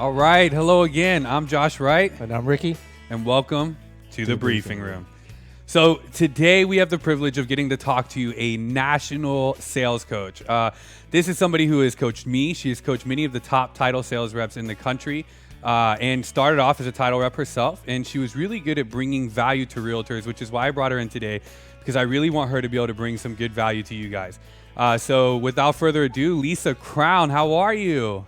All right. Hello again. I'm Josh Wright. And I'm Ricky. And welcome to the briefing room. So today we have the privilege of getting to talk to a national sales coach. This is somebody who has coached me. She has coached many of the top title sales reps in the country and started off as a title rep herself. And she was really good at bringing value to realtors, which is why I brought her in today, because I really want her to be able to bring some good value to you guys. So without further ado, Lisa Crown, how are you?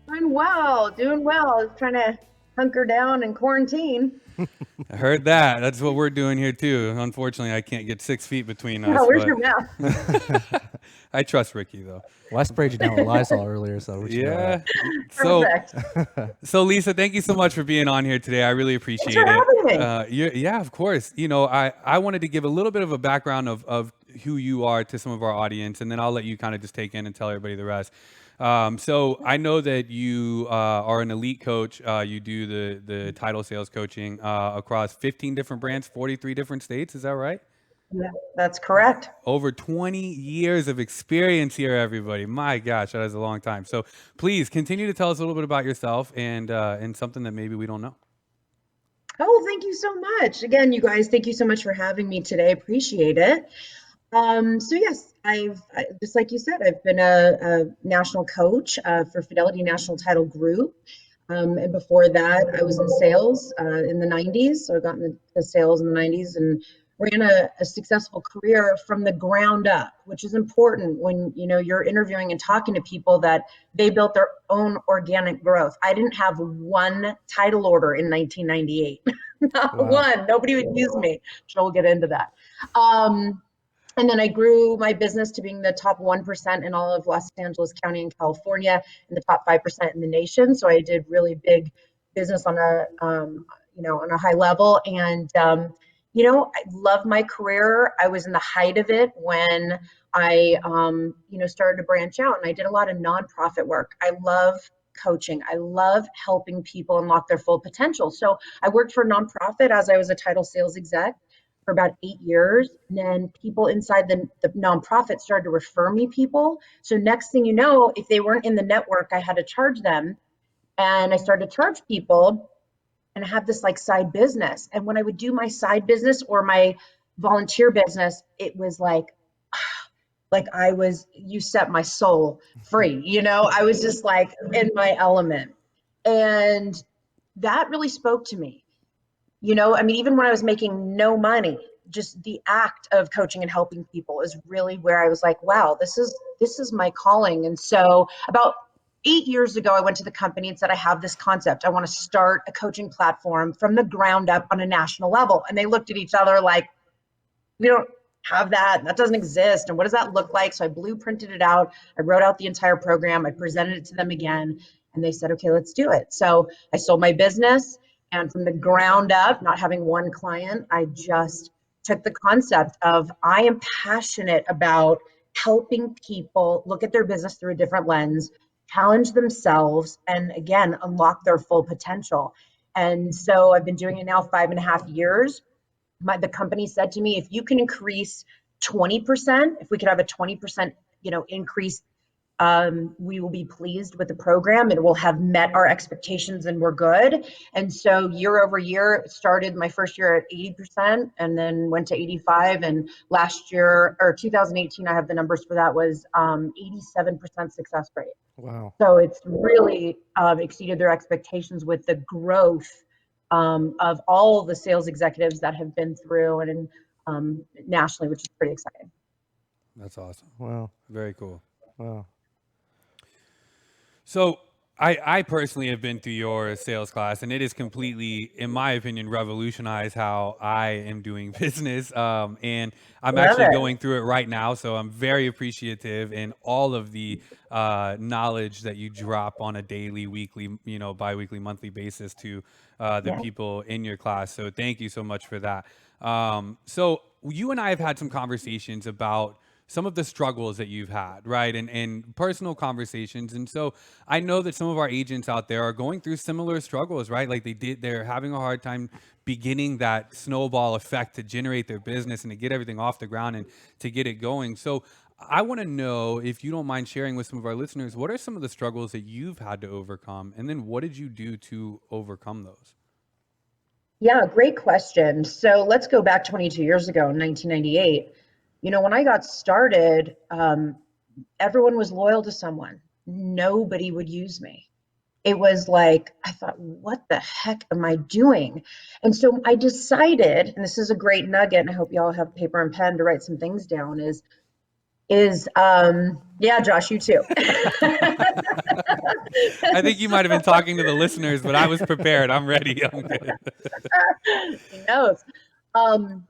Doing well. I was trying to hunker down and quarantine. I heard that. That's what we're doing here too. Unfortunately, I can't get 6 feet between us. Oh, where's your mouth? I trust Ricky though. Well, I sprayed you down with Lysol earlier, so Yeah. Perfect. So Lisa, thank you so much for being on here today. I really appreciate Thanks for it. having me. Yeah, of course. You know, I wanted to give a little bit of a background of who you are to some of our audience, and then I'll let you kind of just take in and tell everybody the rest. So I know that you are an elite coach. You do the title sales coaching across 15 different brands, 43 different states. Is that right? Yeah, that's correct. Over 20 years of experience here, everybody. My gosh, that is a long time. So please continue to tell us a little bit about yourself and something that maybe we don't know. Oh, thank you so much. Again, you guys, thank you so much for having me today. Appreciate it. So yes, just like you said, I've been a national coach for Fidelity National Title Group. And before that, I was in sales in the 90s. So I got into sales in the 90s and ran a successful career from the ground up, which is important when you're interviewing and talking to people that they built their own organic growth. I didn't have one title order in 1998. Not one. Nobody would use me. So we'll get into that. And then I grew my business to being the top 1% in all of Los Angeles County and California, and the top 5% in the nation. So I did really big business on a high level. And I love my career. I was in the height of it when I started to branch out, and I did a lot of nonprofit work. I love coaching. I love helping people unlock their full potential. So I worked for a nonprofit as I was a title sales exec for about 8 years. And then people inside the nonprofit started to refer me people. So next thing you know, if they weren't in the network, I had to charge them. And I started to charge people and I have this like side business. And when I would do my side business or my volunteer business, it was like you set my soul free. I was just like in my element. And that really spoke to me. Even when I was making no money, just the act of coaching and helping people is really where I was like, wow, this is my calling. And so about 8 years ago, I went to the company and said, I have this concept. I want to start a coaching platform from the ground up on a national level. And they looked at each other like, we don't have that. That doesn't exist. And what does that look like? So I blueprinted it out. I wrote out the entire program. I presented it to them again. And they said, okay, let's do it. So I sold my business. And from the ground up, not having one client, I just took the concept of I am passionate about helping people look at their business through a different lens, challenge themselves, and again, unlock their full potential. And so I've been doing it now 5.5 years. The company said to me, if you can increase 20%, if we could have a 20%, increase, we will be pleased with the program. It will have met our expectations and we're good. And so year over year, it started my first year at 80% and then went to 85. And last year, or 2018, I have the numbers for that, was 87% success rate. Wow. So it's really exceeded their expectations with the growth of all the sales executives that have been through and nationally, which is pretty exciting. That's awesome. Wow. Very cool. Wow. So I personally have been through your sales class, and it has completely, in my opinion, revolutionized how I am doing business. And I'm actually going through it right now, so I'm very appreciative in all of the knowledge that you drop on a daily, weekly, bi-weekly, monthly basis to the people in your class. So thank you so much for that. So you and I have had some conversations about some of the struggles that you've had, right? And personal conversations. And so I know that some of our agents out there are going through similar struggles, right? Like they're having a hard time beginning that snowball effect to generate their business and to get everything off the ground and to get it going. So I want to know, if you don't mind sharing with some of our listeners, what are some of the struggles that you've had to overcome? And then what did you do to overcome those? Yeah, great question. So let's go back 22 years ago in 1998. When I got started, everyone was loyal to someone. Nobody would use me. It was like, I thought, what the heck am I doing? And so I decided, and this is a great nugget, and I hope you all have paper and pen to write some things down, yeah, Josh, you too. I think you might have been talking to the listeners, but I was prepared. I'm ready. I'm good. He knows. Um,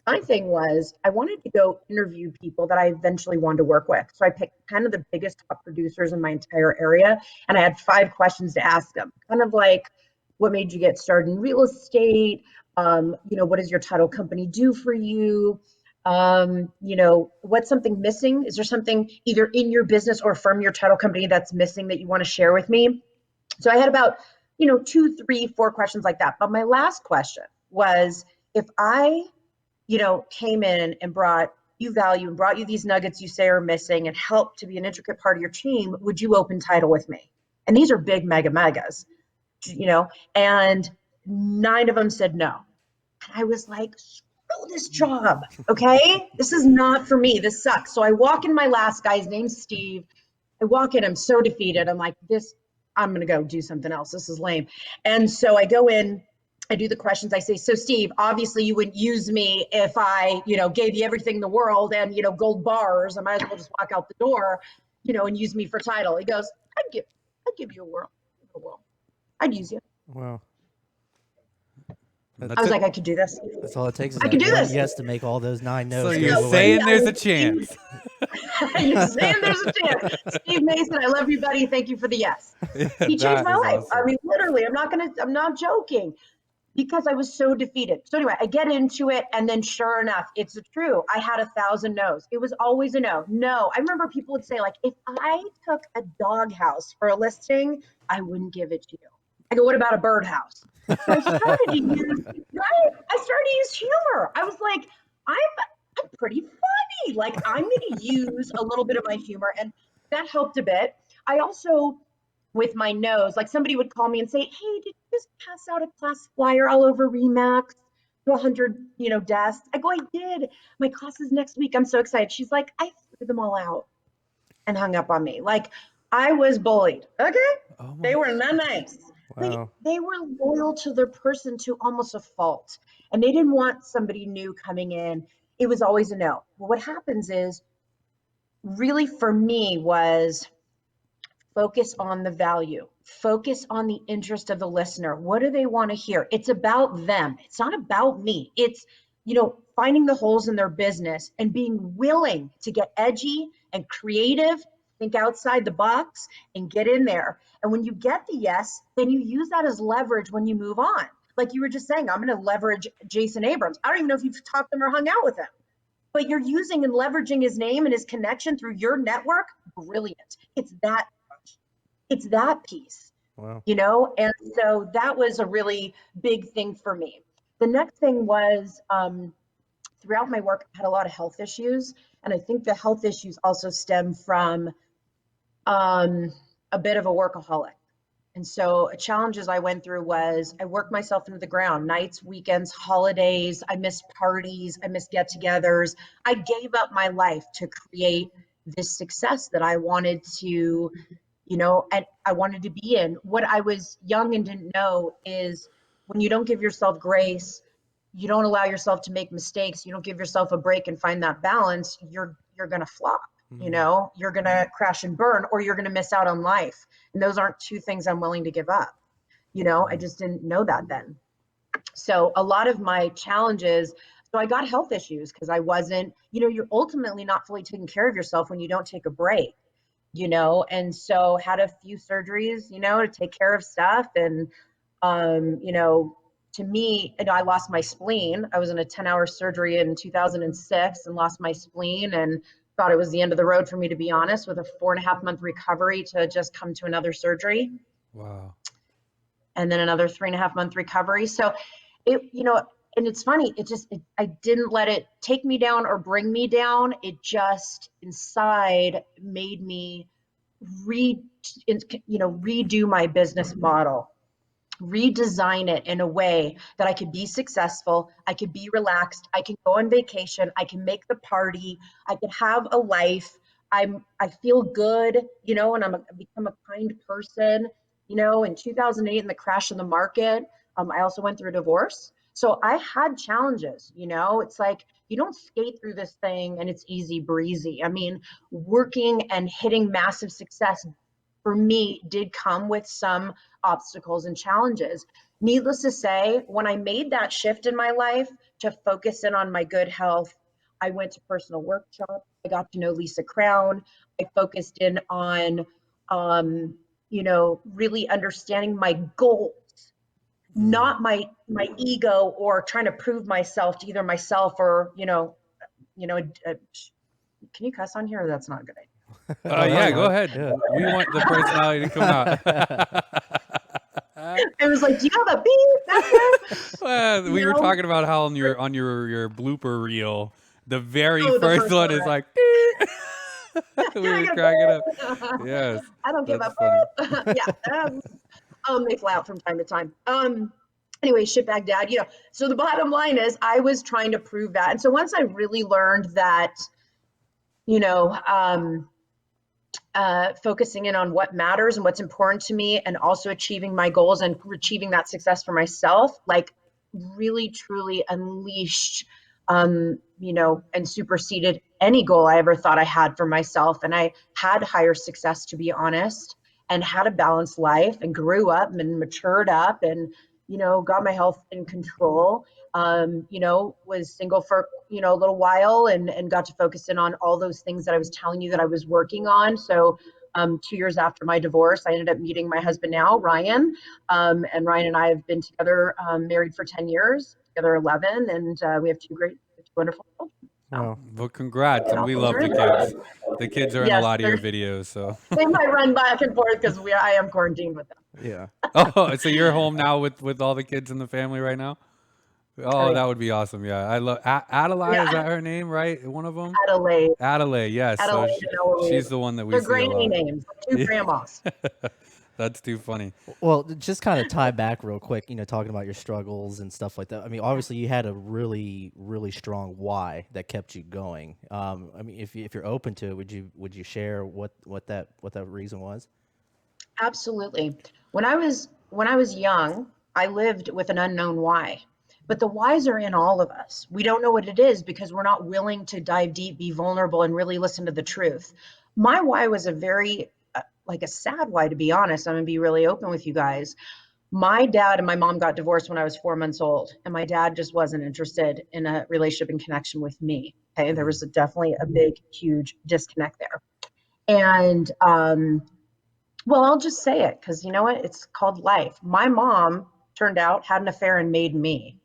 my thing was I wanted to go interview people that I eventually wanted to work with. So I picked kind of the biggest top producers in my entire area, and I had 5 questions to ask them. Kind of like, what made you get started in real estate? What does your title company do for you? What's something missing? Is there something either in your business or from your title company that's missing that you want to share with me? So I had about, 2, 3, 4 questions like that. But my last question was, if I came in and brought you value and brought you these nuggets you say are missing and helped to be an intricate part of your team, would you open title with me? And these are big megas, and 9 of them said no. And I was like, screw this job. Okay. This is not for me. This sucks. So I walk in, my last guy's name's Steve. I walk in, I'm so defeated. I'm like, I'm going to go do something else. This is lame. And so I go in, I do the questions. I say, so Steve, obviously you wouldn't use me if I, gave you everything in the world and, gold bars. I might as well just walk out the door, and use me for title. He goes, I'd give you a world. I'd use you. Wow. I was like, I could do this. That's all it takes is I could that do one this. yes to make all those 9 no's So go you're away. saying there's a chance. You're saying there's a chance. Steve Mason, I love you, buddy. Thank you for the yes. He changed my life. Awesome. I mean, literally, I'm not joking, because I was so defeated. So anyway, I get into it, and then sure enough, it's true. I had 1,000 no's. It was always a no. No. I remember people would say, like, if I took a doghouse for a listing, I wouldn't give it to you. I go, what about a birdhouse? So I started to use, right? I started to use humor. I was like, I'm pretty funny. Like, I'm going to use a little bit of my humor, and that helped a bit. I also, with my nose, like, somebody would call me and say, hey, did you just pass out a class flyer all over Remax to 100, desks? I go, I did. My class is next week. I'm so excited. She's like, I threw them all out, and hung up on me. Like, I was bullied. Okay. Oh They my. were not nice. Wow. They were loyal to their person to almost a fault. And they didn't want somebody new coming in. It was always a no. Well, what happens is, really for me, was focus on the value, focus on the interest of the listener. What do they want to hear? It's about them. It's not about me. It's, finding the holes in their business and being willing to get edgy and creative, think outside the box, and get in there. And when you get the yes, then you use that as leverage when you move on. Like you were just saying, I'm going to leverage Jason Abrams. I don't even know if you've talked to him or hung out with him, but you're using and leveraging his name and his connection through your network. Brilliant. It's that piece, Wow. and so that was a really big thing for me. The next thing was, throughout my work, I had a lot of health issues, and I think the health issues also stem from a bit of a workaholic. And so challenges I went through was I worked myself into the ground, nights, weekends, holidays. I missed parties. I missed get-togethers. I gave up my life to create this success that I wanted to, and I wanted to be in. What I was young and didn't know is, when you don't give yourself grace, you don't allow yourself to make mistakes, you don't give yourself a break and find that balance, you're going to flop. You're going to crash and burn, or you're going to miss out on life. And those aren't 2 things I'm willing to give up. I just didn't know that then. So a lot of my challenges, so I got health issues because I wasn't, you're ultimately not fully taking care of yourself when you don't take a break. And so had a few surgeries, to take care of stuff. And, to me, I lost my spleen. I was in a 10-hour surgery in 2006 and lost my spleen, and thought it was the end of the road, for me, to be honest, with a 4.5-month recovery to just come to another surgery. Wow. And then another 3.5-month recovery. So it and it's funny, I didn't let it take me down or bring me down. It just inside made me re, redo my business model, redesign it in a way that I could be successful, I could be relaxed, I can go on vacation, I can make the party, I could have a life. I feel good, and I've become a kind person. In 2008, in the crash of the market, I also went through a divorce. So I had challenges. It's like you don't skate through this thing and it's easy breezy. I mean, working and hitting massive success for me did come with some obstacles and challenges. Needless to say, when I made that shift in my life to focus in on my good health, I went to personal workshops. I got to know Lisa Crown. I focused in on, really understanding my goals, not my ego or trying to prove myself to either myself or, can you cuss on here? Or that's not a good idea. Yeah, go ahead. Yeah. We want the personality to come out. It was like, do you have a beep back there? Well, we were talking about how on your blooper reel, the very Oh, the first first one one, is right? like, we Can I were get a cracking up. beep? Yes, I don't give that's a funny. yeah. They fly out from time to time. Anyway, shitbag dad, so the bottom line is I was trying to prove that. And so once I really learned that, you know, focusing in on what matters and what's important to me, and also achieving my goals and achieving that success for myself, like really truly unleashed, and superseded any goal I ever thought I had for myself. And I had higher success, to be honest, and had a balanced life and grew up and matured up and, got my health in control. Was single for, a little while and got to focus in on all those things that I was telling you that I was working on. So 2 years after my divorce, I ended up meeting my husband now, Ryan. And Ryan and I have been together, married for 10 years, together 11, and we have two wonderful children. Wow. Well, congrats, and All we things love are the in kids. order. The kids are in a Yes, lot of your videos, so. they might run back and forth because I am quarantined with them. Yeah. Oh, so you're home now with all the kids in the family right now? Oh, that Yeah. would be awesome. Yeah, I love Adelaide. Is Yeah. that her name, right? One of them? Adelaide, Adelaide, yes. So Adelaide, and Eloise. she's the one that we They're see a granny lot. names, like two grandmas. That's too funny. Well, just kind of tie back real quick, talking about your struggles and stuff like that. I mean, obviously you had a really, really strong why that kept you going. I mean, if you're open to it, would you share what that reason was? Absolutely. When I was young, I lived with an unknown why. But the whys are in all of us. We don't know what it is because we're not willing to dive deep, be vulnerable, and really listen to the truth. My why was a very like a sad why, to be honest. I'm gonna be really open with you guys. My dad and my mom got divorced when I was 4 months old, and my dad just wasn't interested in a relationship and connection with me. Okay, there was definitely a big, huge disconnect there. And well, I'll just say it because you know what? It's called life. My mom turned out had an affair and made me.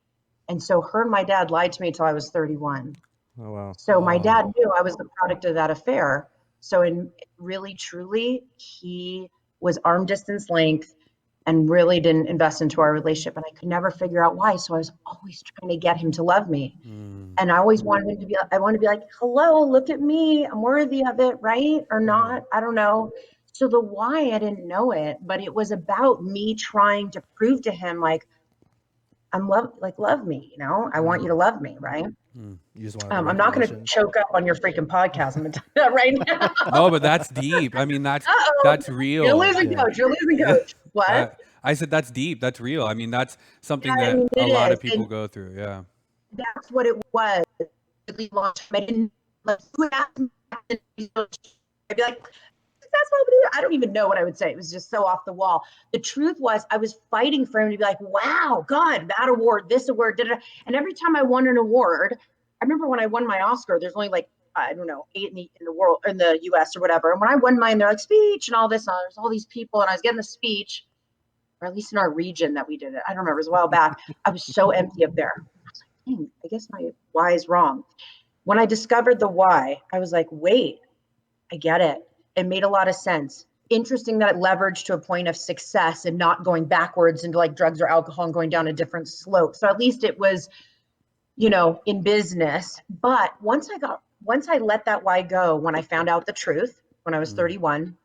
And so her and my dad lied to me until I was 31. Oh wow. So my dad knew I was the product of that affair. So in really truly, he was arm distance length and really didn't invest into our relationship. And I could never figure out why. So I was always trying to get him to love me. And I always wanted him to be, I want to be like, hello, look at me. I'm worthy of it, right? Or not. I don't know. So the why, I didn't know it, but it was about me trying to prove to him, like, love me, I want you to love me, right? You just wanted the I'm not going to recognition. choke up on your freaking podcast. I'm going to tell you that right now. No, but that's deep. I mean, Uh-oh. that's You're real. losing coach. You're losing Yeah. coach. What? I said that's deep. That's real. I mean, that's something Yeah, I that mean, a it lot is. of people And go through. Yeah. that's what it was. Really long time. I didn't, like, who asked me, I'd be like, that's what we do. I don't even know what I would say. It was just so off the wall. The truth was, I was fighting for him to be like, wow, God, that award, this award, da-da. And every time I won an award, I remember when I won my Oscar, there's only like, I don't know, 8 in the world, in the US or whatever. And when I won mine, they're like speech and all this, and there's all these people, and I was getting the speech, or at least in our region that we did it. I don't remember, it was a while back. I was so empty up there. I was like, dang, I guess my why is wrong. When I discovered the why, I was like, wait, I get it. It made a lot of sense. Interesting that it leveraged to a point of success and not going backwards into like drugs or alcohol and going down a different slope. So at least it was in business. But once I let that why go, when I found out the truth, when I was 31,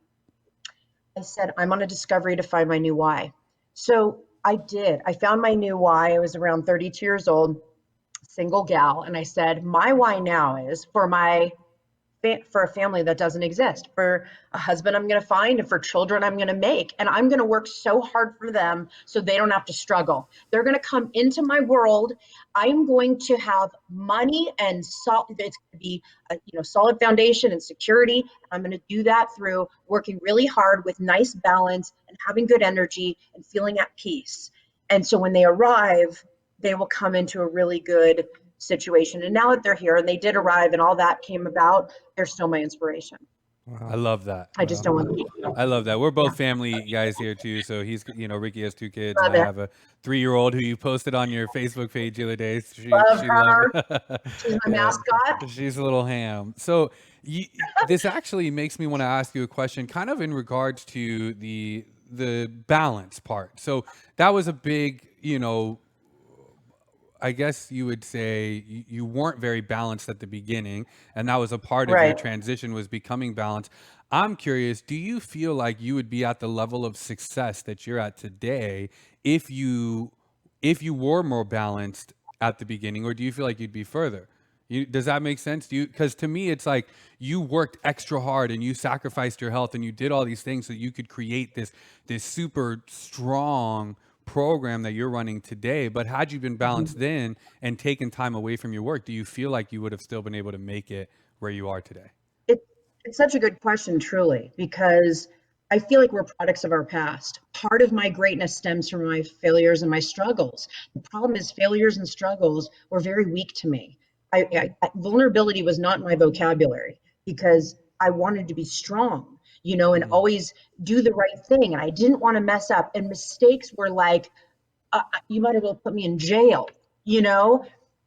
I said, I'm on a discovery to find my new why. So I did. I found my new why. I was around 32 years old, single gal. And I said, my why now is for a family that doesn't exist, for a husband I'm going to find, and for children I'm going to make. And I'm going to work so hard for them so they don't have to struggle. They're going to come into my world. I'm going to have money and it's going to be a solid foundation and security. I'm going to do that through working really hard with nice balance and having good energy and feeling at peace. And so when they arrive, they will come into a really good situation. And now that they're here and they did arrive and all that came about, they're still my inspiration. I love that. I just don't want to. I love that. We're both Yeah. family guys here too. So Ricky has 2 kids, and Love I it. have a 3-year-old who you posted on your Facebook page the other day. Love She her. loved She's my mascot. She's a little ham. So this actually makes me want to ask you a question, kind of in regards to the balance part. So that was a big, I guess you would say you weren't very balanced at the beginning, and that was a part of your Right. transition, was becoming balanced. I'm curious, do you feel like you would be at the level of success that you're at today if you were more balanced at the beginning, or do you feel like you'd be further? Does that make sense? Because to me, it's like you worked extra hard and you sacrificed your health and you did all these things so you could create this super strong program that you're running today. But had you been balanced then and taken time away from your work, do you feel like you would have still been able to make it where you are today? It, it's such a good question, truly, because I feel like we're products of our past. Part of my greatness stems from my failures and my struggles. The problem is, failures and struggles were very weak to me. Vulnerability was not in my vocabulary because I wanted to be strong, and always do the right thing. And I didn't want to mess up. And mistakes were like, you might as well put me in jail, you know?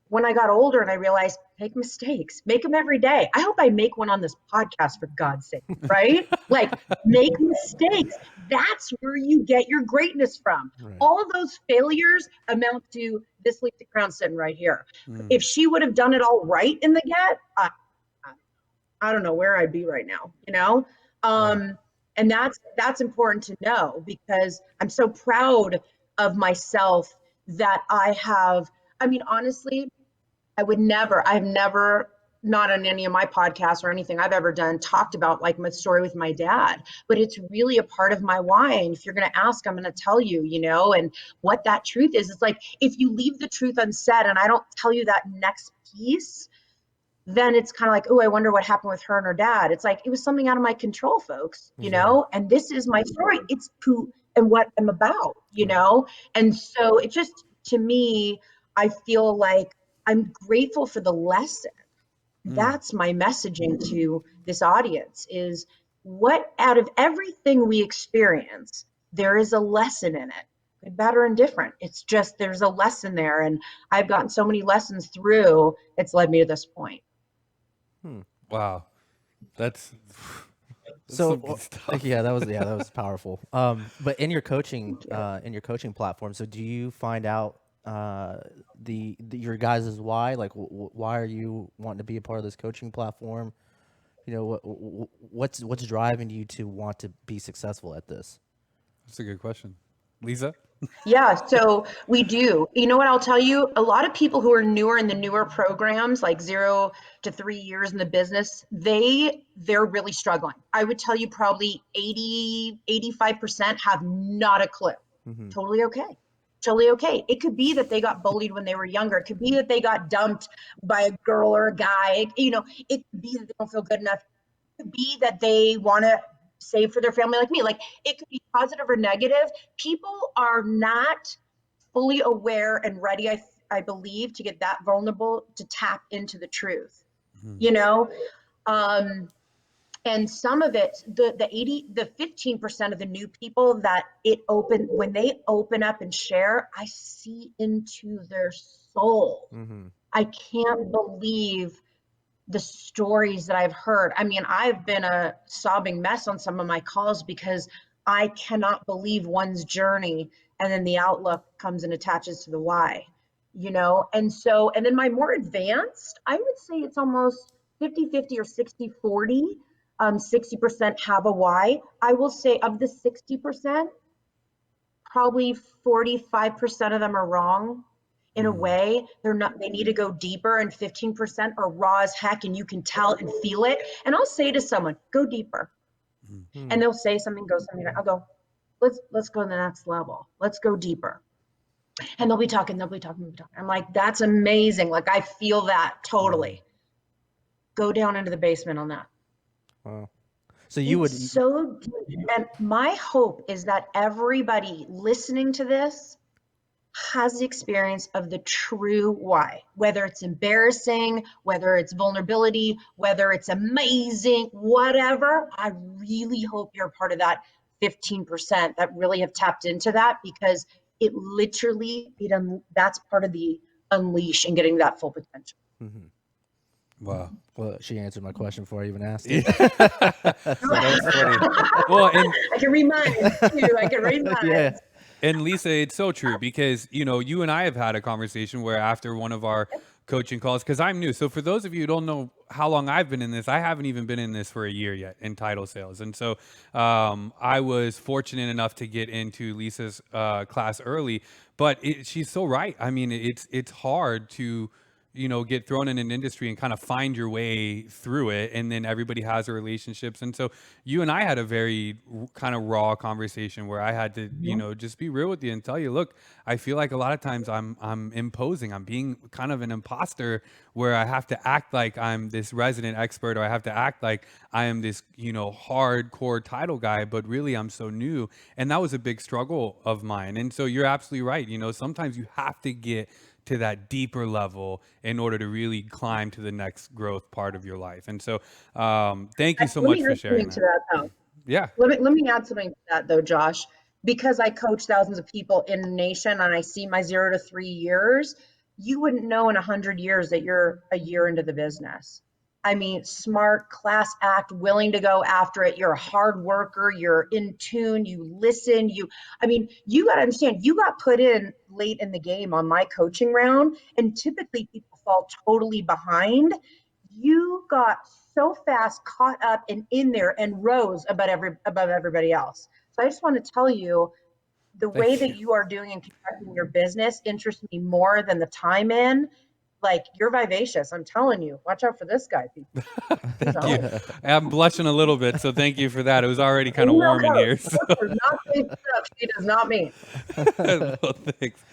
When I got older and I realized, make mistakes, make them every day. I hope I make one on this podcast, for God's sake, right? Like, make mistakes. That's where you get your greatness from. Right. All of those failures amount to this Lisa Crown sitting right here. Mm. If she would have done it all right in the get, I don't know where I'd be right now, Right. And that's important to know, because I'm so proud of myself that I have. I mean, honestly, I've never, not on any of my podcasts or anything I've ever done, talked about like my story with my dad, but it's really a part of my why. And if you're going to ask, I'm going to tell you, and what that truth is. It's like, if you leave the truth unsaid and I don't tell you that next piece, then it's kind of like, oh, I wonder what happened with her and her dad. It's like, it was something out of my control, folks, and this is my story. It's who and what I'm about, And so it just, to me, I feel like I'm grateful for the lesson. That's my messaging to this audience, is what, out of everything we experience, there is a lesson in it, good, bad, or indifferent. It's just, there's a lesson there. And I've gotten so many lessons through, it's led me to this point. Wow. That's So some good stuff. yeah, that was powerful. But in your coaching platform, so do you find out your guys' why? Like, why are you wanting to be a part of this coaching platform? What's driving you to want to be successful at this? That's a good question. Lisa? Yeah, so we do. You know what I'll tell you? A lot of people who are newer in the newer programs, like 0 to 3 years in the business, they're really struggling. I would tell you probably 85% have not a clue. Mm-hmm. Totally okay. Totally okay. It could be that they got bullied when they were younger. It could be that they got dumped by a girl or a guy. It could be that they don't feel good enough. It could be that they want to save for their family like me. Like, it could be positive or negative. People are not fully aware and ready, I believe, to get that vulnerable, to tap into the truth. And some of it, the 15% of the new people that when they open up and share, I see into their soul. Mm-hmm. I can't believe the stories that I've heard. I mean, I've been a sobbing mess on some of my calls because I cannot believe one's journey, and then the outlook comes and attaches to the why. And then my more advanced, I would say it's almost 50-50 or 60-40. 60% have a why. I will say of the 60%, probably 45% of them are wrong. In a way, they need to go deeper, and 15% are raw as heck, and you can tell and feel it. And I'll say to someone, go deeper. And they'll say something, I'll go, let's go to the next level. Let's go deeper. And they'll be talking. I'm like, that's amazing. Like, I feel that totally. Go down into the basement on that. Wow. So you would. So deep. And my hope is that everybody listening to this has the experience of the true why, whether it's embarrassing, whether it's vulnerability, whether it's amazing, whatever. I really hope you're part of that 15% that really have tapped into that, because it literally, that's part of the unleash and getting that full potential. Wow. Well, she answered my question before I even asked it. So that's funny. Well, and I can read mine too. I can read mine. Yeah. And Lisa, it's so true, because, you and I have had a conversation where after one of our coaching calls, because I'm new. So for those of you who don't know how long I've been in this, I haven't even been in this for a year yet in title sales. And so I was fortunate enough to get into Lisa's class early, but she's so right. I mean, it's hard to get thrown in an industry and kind of find your way through it. And then everybody has their relationships. And so you and I had a very kind of raw conversation where I had to, just be real with you and tell you, look, I feel like a lot of times I'm imposing, I'm being kind of an imposter, where I have to act like I'm this resident expert, or I have to act like I am this, hardcore title guy, but really I'm so new. And that was a big struggle of mine. And so you're absolutely right. Sometimes you have to get to that deeper level in order to really climb to the next growth part of your life. And so thank you so much for sharing that. To that, though. Yeah. Let me add something to that, though, Josh. Because I coach thousands of people in the nation, and I see my 0 to 3 years, you wouldn't know in 100 years that you're a year into the business. I mean, smart, class act, willing to go after it. You're a hard worker. You're in tune. You listen. You got to understand, you got put in late in the game on my coaching round, and typically people fall totally behind. You got so fast caught up and in there and rose above everybody else. So I just want to tell you, the way that you are doing and conducting your business interests me more than the time in. Like, you're vivacious. I'm telling you, watch out for this guy, people. Thank you. I'm blushing a little bit, so thank you for that. It was already kind of warm in here. So. Does not say stuff she does not mean. Well, thanks.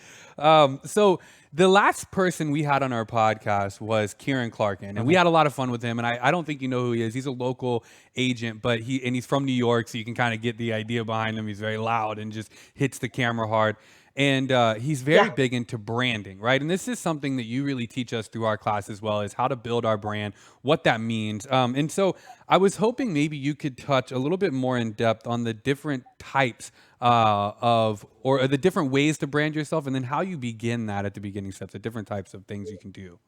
So the last person we had on our podcast was Kieran Clarkin, and we had a lot of fun with him. And I don't think you know who he is. He's a local agent, but he's from New York, so you can kind of get the idea behind him. He's very loud and just hits the camera hard. And he's very big into branding, right? And this is something that you really teach us through our class as well, is how to build our brand, what that means. And so I was hoping maybe you could touch a little bit more in depth on the different types or the different ways to brand yourself, and then how you begin that at the beginning steps, the different types of things you can do.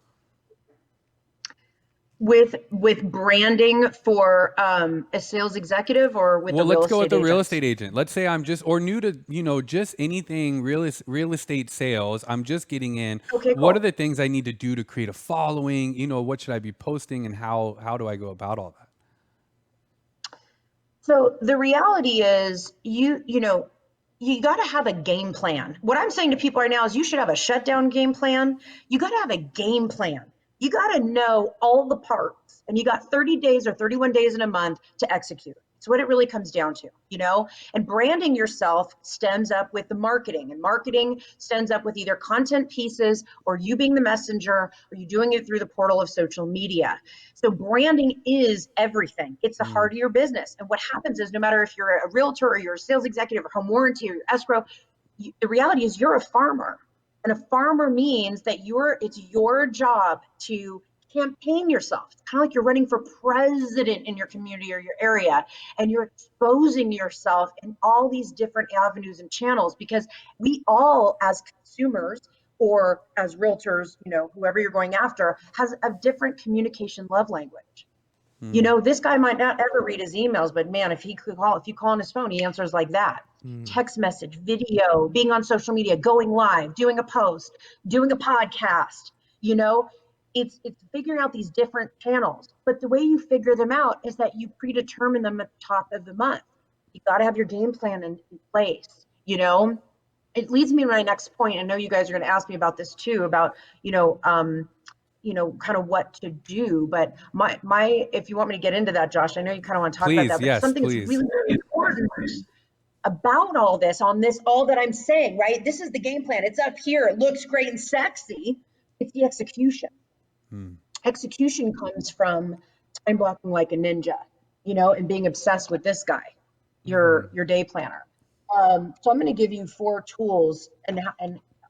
With branding for a sales executive, or with let's go with the real estate agent. Let's say I'm just new to just anything real estate sales. I'm just getting in. Okay, cool. What are the things I need to do to create a following? What should I be posting, and how do I go about all that? So the reality is, you got to have a game plan. What I'm saying to people right now is, you should have a shutdown game plan. You got to have a game plan. You got to know all the parts, and you got 30 days or 31 days in a month to execute. It's what it really comes down to, and branding yourself stems up with the marketing, and marketing stems up with either content pieces, or you being the messenger, or you doing it through the portal of social media. So branding is everything. It's the heart of your business. And what happens is, no matter if you're a realtor, or you're a sales executive, or home warranty, or escrow, the reality is you're a farmer. And a farmer means that it's your job to campaign yourself. It's kind of like you're running for president in your community or your area, and you're exposing yourself in all these different avenues and channels, because we all, as consumers or as realtors, whoever you're going after, has a different communication love language. You know, this guy might not ever read his emails, but man, if you call on his phone, he answers like that. Text message, video, being on social media, going live, doing a post, doing a podcast, you know, it's figuring out these different channels. But the way you figure them out is that you predetermine them at the top of the month. You got to have your game plan in place, you know. It leads me to my next point. I know you guys are going to ask me about this too, about, kind of what to do. But if you want me to get into that, Josh, I know you kind of want to talk about Please, that, but yes, something that's please. really, really important about all that I'm saying, right? This is the game plan. It's up here. It looks great and sexy. It's the execution. Execution comes from time blocking like a ninja, and being obsessed with this guy, your day planner. So I'm going to give you 4 tools and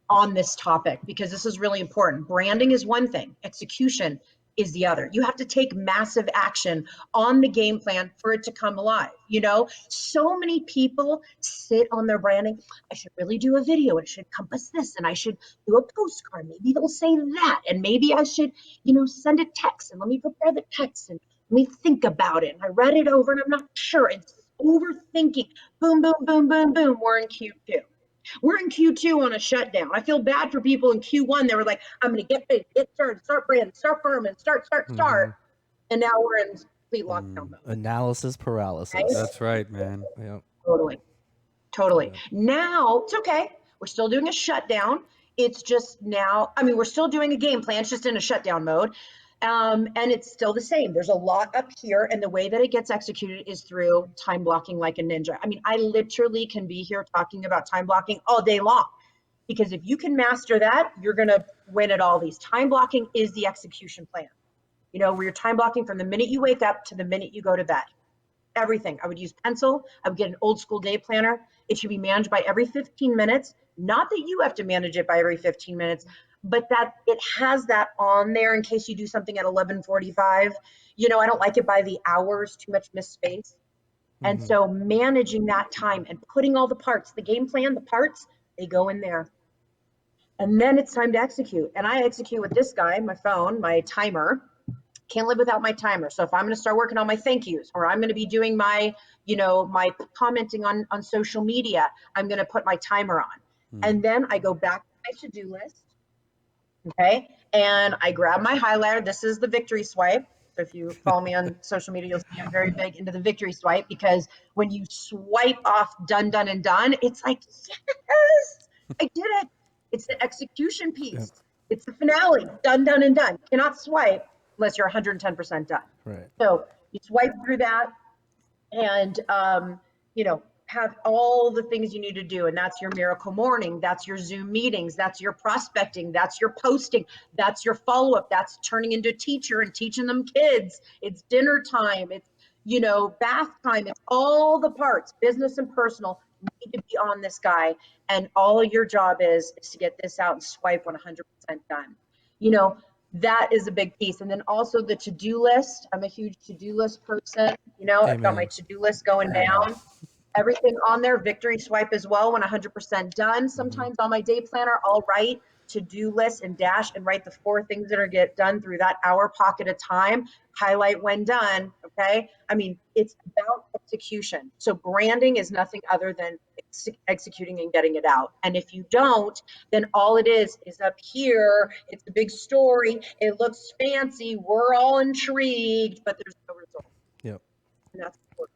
on this topic, because this is really important. Branding is one thing, execution is the other. You have to take massive action on the game plan for it to come alive. So many people sit on their branding. I should really do a video. It should encompass this, and I should do a postcard. Maybe they'll say that, and maybe I should, send a text, and let me prepare the text, and let me think about it. And I read it over, and I'm not sure. It's overthinking. Boom, boom, boom, boom, boom. We're in Q2. We're in Q2 on a shutdown. I feel bad for people in Q1. They were like, I'm going to get big, get started, start branding, start firming, start. And now we're in complete lockdown mode. Analysis paralysis. Right? That's right, man. Yep. Totally. Yep. Now it's okay. We're still doing a shutdown. It's just now, we're still doing a game plan. It's just in a shutdown mode. And it's still the same. There's a lot up here, and the way that it gets executed is through time blocking like a ninja. I literally can be here talking about time blocking all day long, because if you can master that, you're going to win at all these. Time blocking is the execution plan. Where you're time blocking from the minute you wake up to the minute you go to bed. Everything. I would use pencil. I would get an old school day planner. It should be managed by every 15 minutes. Not that you have to manage it by every 15 minutes, but that it has that on there in case you do something at 11:45. I don't like it by the hours, too much missed space. And so managing that time and putting all the parts, the game plan, the parts, they go in there. And then it's time to execute. And I execute with this guy, my phone, my timer. Can't live without my timer. So if I'm going to start working on my thank yous, or I'm going to be doing my, my commenting on social media, I'm going to put my timer on. And then I go back to my to-do list. Okay. And I grab my highlighter. This is the victory swipe. So if you follow me on social media, you'll see I'm very big into the victory swipe, because when you swipe off done, done, and done, it's like, yes, I did it. It's the execution piece. Yep. It's the finale. Done, done, and done. You cannot swipe unless you're 110% done. Right. So you swipe through that, and have all the things you need to do. And that's your miracle morning. That's your Zoom meetings. That's your prospecting. That's your posting. That's your follow-up. That's turning into a teacher and teaching them kids. It's dinner time. It's, bath time. It's all the parts, business and personal, need to be on this guy. And all your job is to get this out and swipe when 100% done. That is a big piece. And then also the to-do list. I'm a huge to-do list person. I've got my to-do list going down. Everything on there, victory swipe as well when 100% done. Sometimes on my day planner, I'll write to-do list and dash and write the 4 things that are get done through that hour pocket of time, highlight when done. Okay. It's about execution. So branding is nothing other than executing and getting it out. And if you don't, then all it is up here. It's a big story. It looks fancy. We're all intrigued, but there's no result. Yep. And that's important.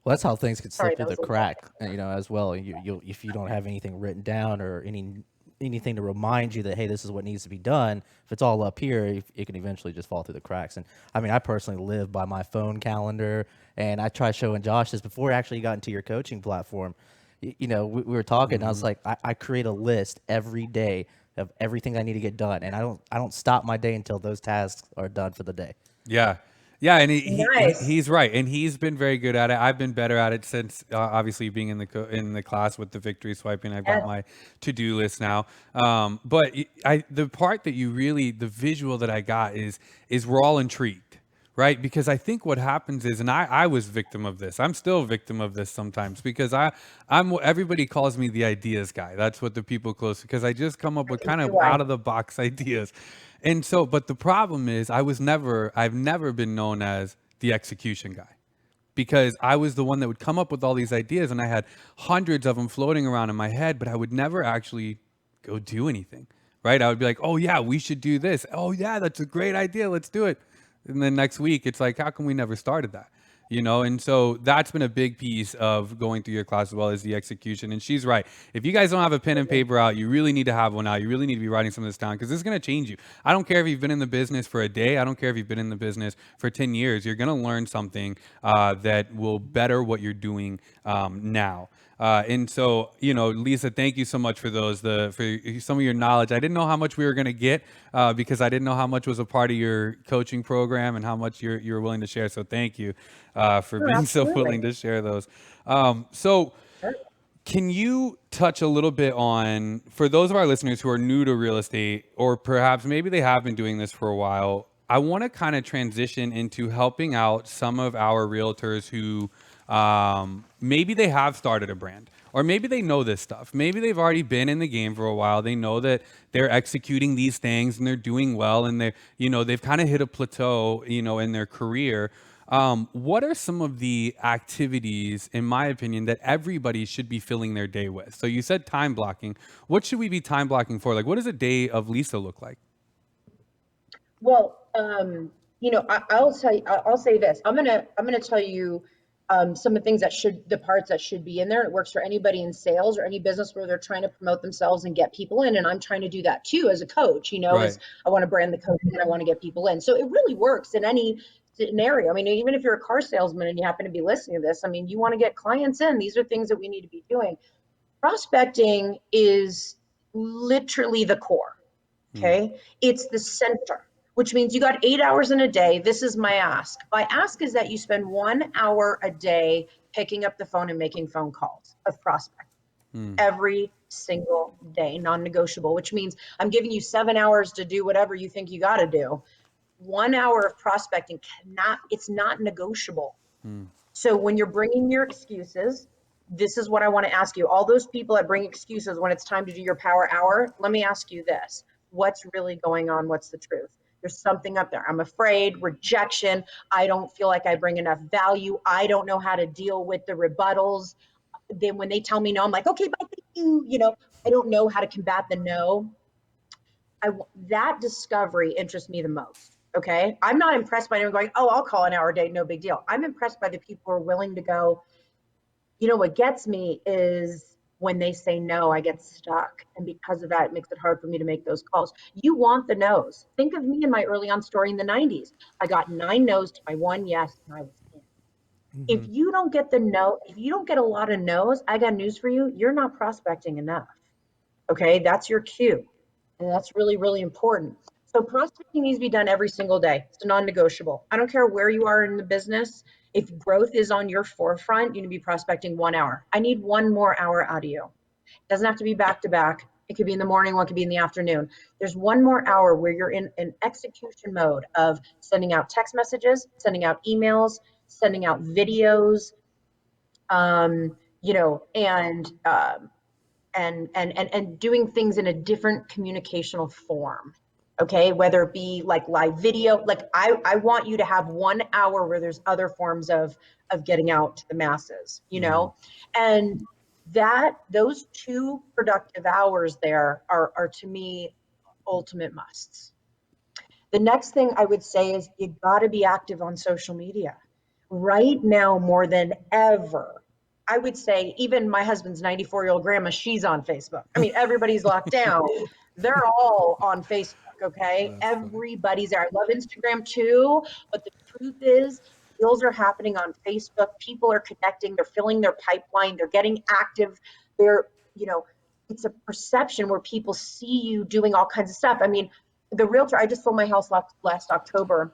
Well, that's how things could slip through the crack, as well. You if you don't have anything written down or anything to remind you that, hey, this is what needs to be done. If it's all up here, it can eventually just fall through the cracks. And I personally live by my phone calendar, and I try showing Josh this before I actually got into your coaching platform. We were talking, and I was like, I create a list every day of everything I need to get done, and I don't stop my day until those tasks are done for the day. Yeah. Yeah, and Nice. he's right, and he's been very good at it. I've been better at it since obviously being in the class with the victory swiping. I've got my to-do list now. But the part that the visual that I got is we're all intrigued, right? Because I think what happens is, and I was victim of this. I'm still a victim of this sometimes, because everybody calls me the ideas guy. That's what the people close, because I just come up with kind of out of the box ideas. And so, but the problem is I've never been known as the execution guy, because I was the one that would come up with all these ideas, and I had hundreds of them floating around in my head, but I would never actually go do anything, right? I would be like, oh yeah, we should do this. Oh yeah, that's a great idea. Let's do it. And then next week, it's like, how come we never started that? You know, and so that's been a big piece of going through your class as well as the execution. And she's right. If you guys don't have a pen and paper out, you really need to have one out. You really need to be writing some of this down, because this is going to change you. I don't care if you've been in the business for a day. I don't care if you've been in the business for 10 years. You're going to learn something that will better what you're doing now. And so, you know, Lisa, thank you so much for for some of your knowledge. I didn't know how much we were going to get because I didn't know how much was a part of your coaching program and how much you were willing to share. So thank you for being so willing to share those. So can you touch a little bit on, for those of our listeners who are new to real estate, or perhaps maybe they have been doing this for a while, I want to kind of transition into helping out some of our realtors who maybe they have started a brand, or maybe they know this stuff. Maybe they've already been in the game for a while. They know that they're executing these things and they're doing well, and they've kind of hit a plateau, in their career. What are some of the activities, in my opinion, that everybody should be filling their day with? So you said time blocking. What should we be time blocking for? Like, what does a day of Lisa look like? Well, I'll say this. I'm gonna tell you some of the things the parts that should be in there. It works for anybody in sales or any business where they're trying to promote themselves and get people in. And I'm trying to do that too as a coach. Right. As I want to brand the coach and I want to get people in. So it really works in any scenario. I mean, even if you're a car salesman and you happen to be listening to this, I mean, you want to get clients in. These are things that we need to be doing. Prospecting is literally the core. Okay. It's the center, which means you got 8 hours in a day. This is my ask. My ask is that you spend 1 hour a day picking up the phone and making phone calls of prospects every single day, non-negotiable, which means I'm giving you 7 hours to do whatever you think you got to do. 1 hour of prospecting it's not negotiable. So when you're bringing your excuses, this is what I want to ask you. All those people that bring excuses when it's time to do your power hour, let me ask you this. What's really going on? What's the truth? There's something up there. I'm afraid, rejection. I don't feel like I bring enough value. I don't know how to deal with the rebuttals. Then when they tell me no, I'm like, okay, bye, thank you. I don't know how to combat the no. That discovery interests me the most. Okay. I'm not impressed by anyone going, oh, I'll call an hour a day. No big deal. I'm impressed by the people who are willing to go. What gets me is when they say no, I get stuck. And because of that, it makes it hard for me to make those calls. You want the no's. Think of me in my early on story in the 90s. I got 9 no's to my 1 yes, and I was in. If you don't get the no, if you don't get a lot of no's, I got news for you. You're not prospecting enough. Okay. That's your cue. And that's really, really important. So prospecting needs to be done every single day. It's non-negotiable. I don't care where you are in the business. If growth is on your forefront, you need to be prospecting 1 hour. I need 1 more hour out of you. It doesn't have to be back to back. It could be in the morning, one could be in the afternoon. There's 1 more hour where you're in an execution mode of sending out text messages, sending out emails, sending out videos, and doing things in a different communicational form. Okay, whether it be like live video, like I want you to have 1 hour where there's other forms of getting out to the masses, and those 2 productive hours there are to me ultimate musts. The next thing I would say is you got to be active on social media right now more than ever. I would say even my husband's 94-year-old grandma, she's on Facebook. I mean, everybody's locked down. They're all on Facebook, okay? Everybody's there. I love Instagram too, but the truth is deals are happening on Facebook. People are connecting. They're filling their pipeline. They're getting active. It's a perception where people see you doing all kinds of stuff. I mean, the realtor, I just sold my house last October.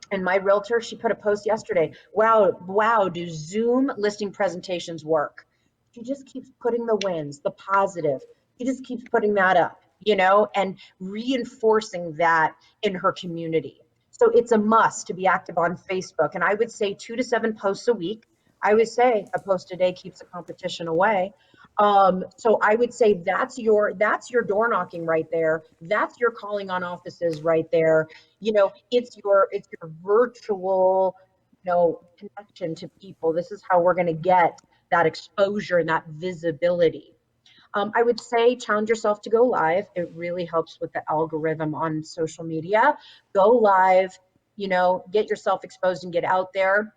And my realtor, she put a post yesterday. Wow, do Zoom listing presentations work? She just keeps putting the wins, the positive. She just keeps putting that up, and reinforcing that in her community. So it's a must to be active on Facebook. And I would say 2 to 7 posts a week. I would say a post a day keeps the competition away. So I would say that's your door knocking right there. That's your calling on offices right there. It's your virtual, connection to people. This is how we're going to get that exposure and that visibility. I would say challenge yourself to go live. It really helps with the algorithm on social media. Go live, get yourself exposed and get out there.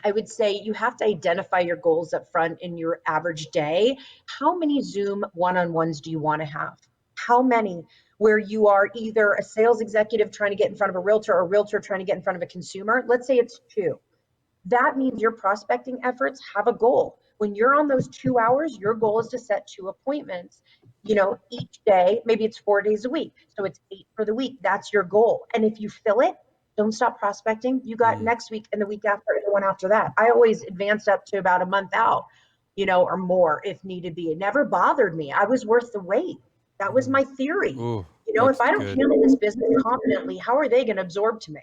I would say you have to identify your goals up front in your average day. How many Zoom one-on-ones do you want to have? How many where you are either a sales executive trying to get in front of a realtor or a realtor trying to get in front of a consumer? Let's say it's 2. That means your prospecting efforts have a goal. When you're on those 2 hours, your goal is to set 2 appointments, each day. Maybe it's 4 days a week. So it's 8 for the week. That's your goal. And if you fill it, don't stop prospecting. You got next week and the week after and the one after that. I always advanced up to about a month out, or more if needed be. It never bothered me. I was worth the wait. That was my theory. Ooh, If that's I don't good. handle this business confidently, how are they going to absorb to me?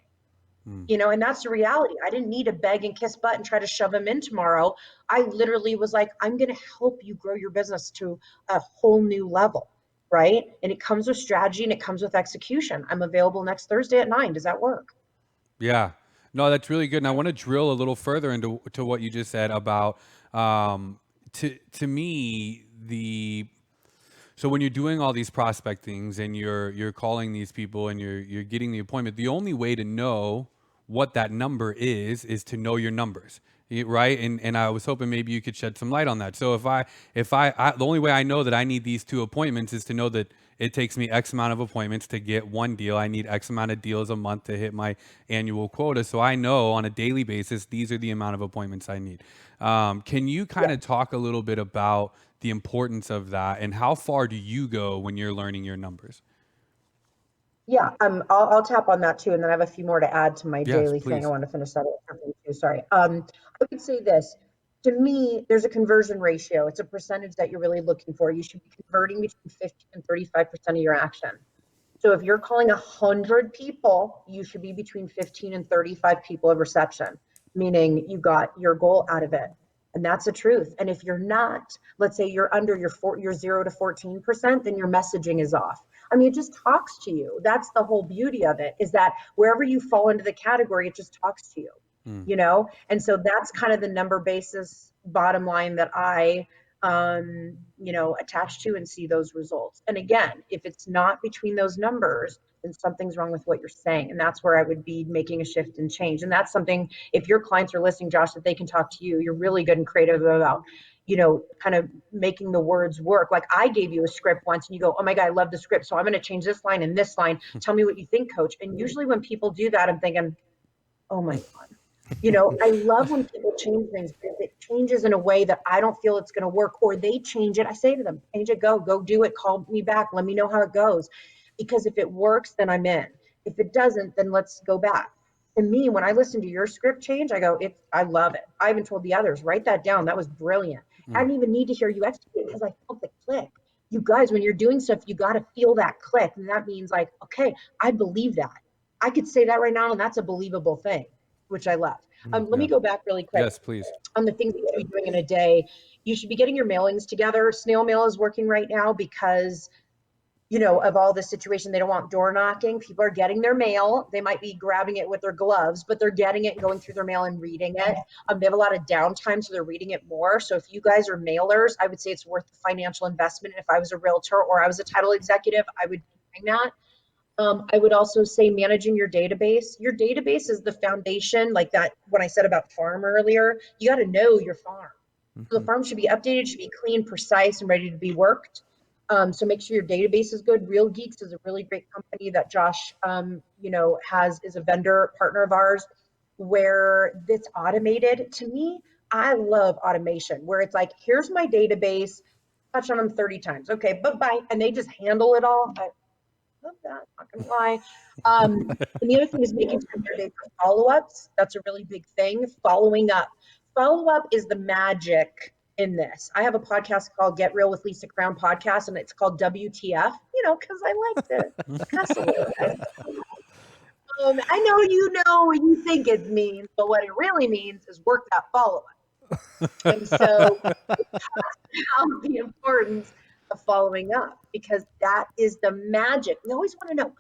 Mm. And that's the reality. I didn't need to beg and kiss butt and try to shove them in tomorrow. I literally was like, I'm going to help you grow your business to a whole new level. Right. And it comes with strategy and it comes with execution. I'm available next Thursday at 9. Does that work? Yeah. No, that's really good. And I want to drill a little further into what you just said about to me so when you're doing all these prospectings and you're calling these people and you're getting the appointment, the only way to know what that number is to know your numbers, right? And I was hoping maybe you could shed some light on that. So if I the only way I know that I need these 2 appointments is to know that it takes me X amount of appointments to get 1 deal. I need X amount of deals a month to hit my annual quota. So I know on a daily basis, these are the amount of appointments I need. Can you kind of talk a little bit about the importance of that and how far do you go when you're learning your numbers? Yeah, I'll tap on that too, and then I have a few more to add to my Yes, daily thing. I please. want to finish that up too. Sorry. I would say this. To me, there's a conversion ratio. It's a percentage that you're really looking for. You should be converting between 50 and 35% of your action. So if you're calling 100 people, you should be between 15 and 35 people of reception, meaning you got your goal out of it. And that's the truth. And if you're not, let's say you're under your 0 to 14%, then your messaging is off. I mean, it just talks to you. That's the whole beauty of it, is that wherever you fall into the category, it just talks to you, And so that's kind of the number basis bottom line that I attach to and see those results. And again, if it's not between those numbers, then something's wrong with what you're saying. And that's where I would be making a shift and change. And that's something, if your clients are listening, Josh, that they can talk to you, you're really good and creative about, kind of making the words work. Like I gave you a script once and you go, oh my God, I love the script. So I'm going to change this line and this line. Tell me what you think, coach. And usually when people do that, I'm thinking, oh my God. I love when people change things, but if it changes in a way that I don't feel it's going to work, or they change it, I say to them, change it, go do it, call me back, let me know how it goes. Because if it works, then I'm in. If it doesn't, then let's go back. To me, when I listen to your script change, I go, I love it. I even told the others, write that down. That was brilliant. I didn't even need to hear you execute because I felt the click. You guys, when you're doing stuff, you got to feel that click. And that means like, okay, I believe that. I could say that right now, and that's a believable thing, which I love. Let me Yeah. go back really quick Yes, please. on the things that you should be doing in a day. You should be getting your mailings together. Snail mail is working right now because, of all the situation. They don't want door knocking. People are getting their mail. They might be grabbing it with their gloves, but they're getting it and going through their mail and reading it. They have a lot of downtime, so they're reading it more. So if you guys are mailers, I would say it's worth the financial investment. If I was a realtor or I was a title executive, I would be doing that. I would also say managing your database. Your database is the foundation, like that when I said about farm earlier, you got to know your farm. So the farm should be updated, should be clean, precise, and ready to be worked. So make sure your database is good. Real Geeks is a really great company that Josh, is a vendor partner of ours, where it's automated. To me, I love automation, where it's like, here's my database, touch on them 30 times. Okay, bye-bye. And they just handle it all. Love that, not gonna lie. And the other thing is making time your day for follow-ups. That's a really big thing. Following up. Follow-up is the magic in this. I have a podcast called Get Real with Lisa Crown podcast, and it's called WTF, because I like to cuss a little bit. I know what you think it means, but what it really means is work that follow-up. And so the importance of following up, because that is the magic. We always want to know